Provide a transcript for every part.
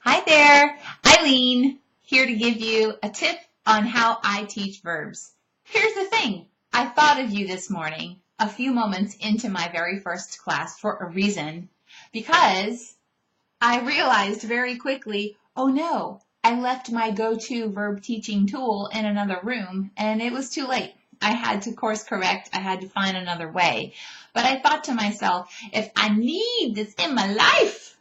Hi there, Eileen, here to give you a tip on how I teach verbs. Here's the thing, I thought of you this morning, a few moments into my very first class for a reason, because I realized very quickly, oh no, I left my go-to verb teaching tool in another room and it was too late. I had to course correct, I had to find another way. But I thought to myself, if I need this in my life,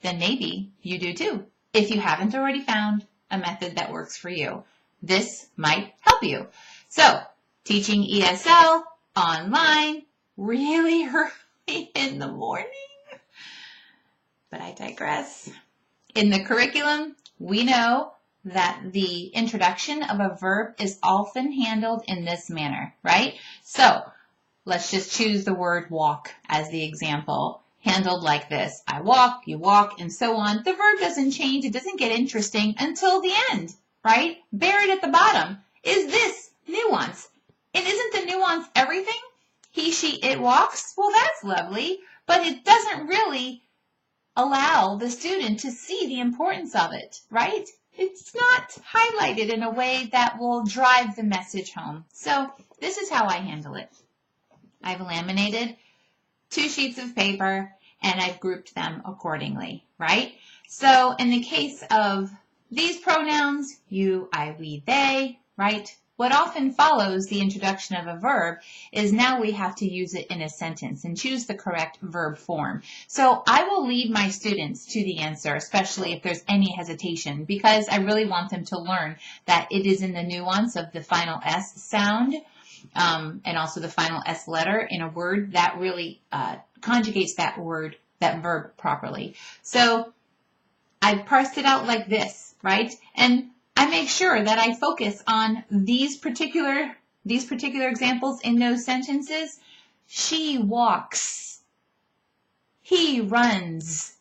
then maybe you do too, if you haven't already found a method that works for you. This might help you. So, teaching ESL online really early in the morning. But I digress. In the curriculum, we know that the introduction of a verb is often handled in this manner, right? So, let's just choose the word walk as the example. Handled like this. I walk, you walk, and so on. The verb doesn't change. It doesn't get interesting until the end, right? Buried at the bottom is this nuance. And isn't the nuance everything? He, she, it walks. Well, that's lovely, but it doesn't really allow the student to see the importance of it, right? It's not highlighted in a way that will drive the message home. So this is how I handle it. I've laminated 2 sheets of paper, and I've grouped them accordingly, right? So in the case of these pronouns, you, I, we, they, right? What often follows the introduction of a verb is now we have to use it in a sentence and choose the correct verb form. So I will lead my students to the answer, especially if there's any hesitation, because I really want them to learn that it is in the nuance of the final S sound and also the final S letter in a word that really conjugates that word, that verb properly. So I parsed it out like this, right? And I make sure that I focus on these particular examples in those sentences. She walks. He runs.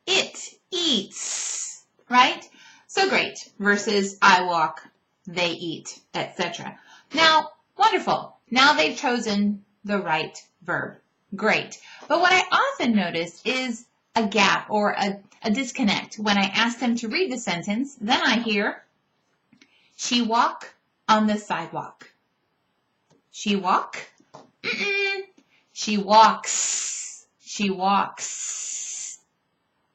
It eats, right? So great. Versus I walk, they eat, etc. Now, wonderful. Now they've chosen the right verb. Great. But what I often notice is a gap or a disconnect. When I ask them to read the sentence, then I hear, she walk on the sidewalk. She walk? Mm-mm. She walks. She walks.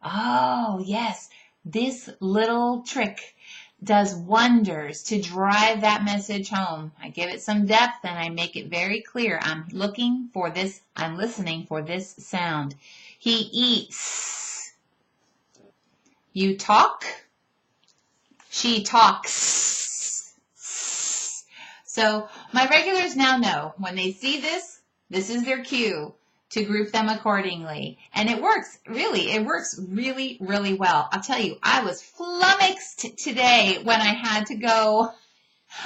Oh, yes. This little trick does wonders to drive that message home. I give it some depth and I make it very clear. I'm looking for this, I'm listening for this sound. He eats. You talk. She talks. So my regulars now know when they see this, this is their cue to group them accordingly. And it works, really. It works really, really well. I'll tell you, I was flummoxed today when I had to go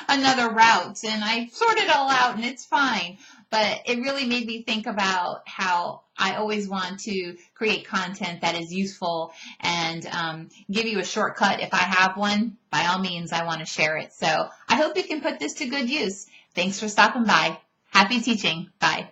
another route. And I sorted it all out, and it's fine. But it really made me think about how I always want to create content that is useful and give you a shortcut. If I have one, by all means, I want to share it. So I hope you can put this to good use. Thanks for stopping by. Happy teaching. Bye.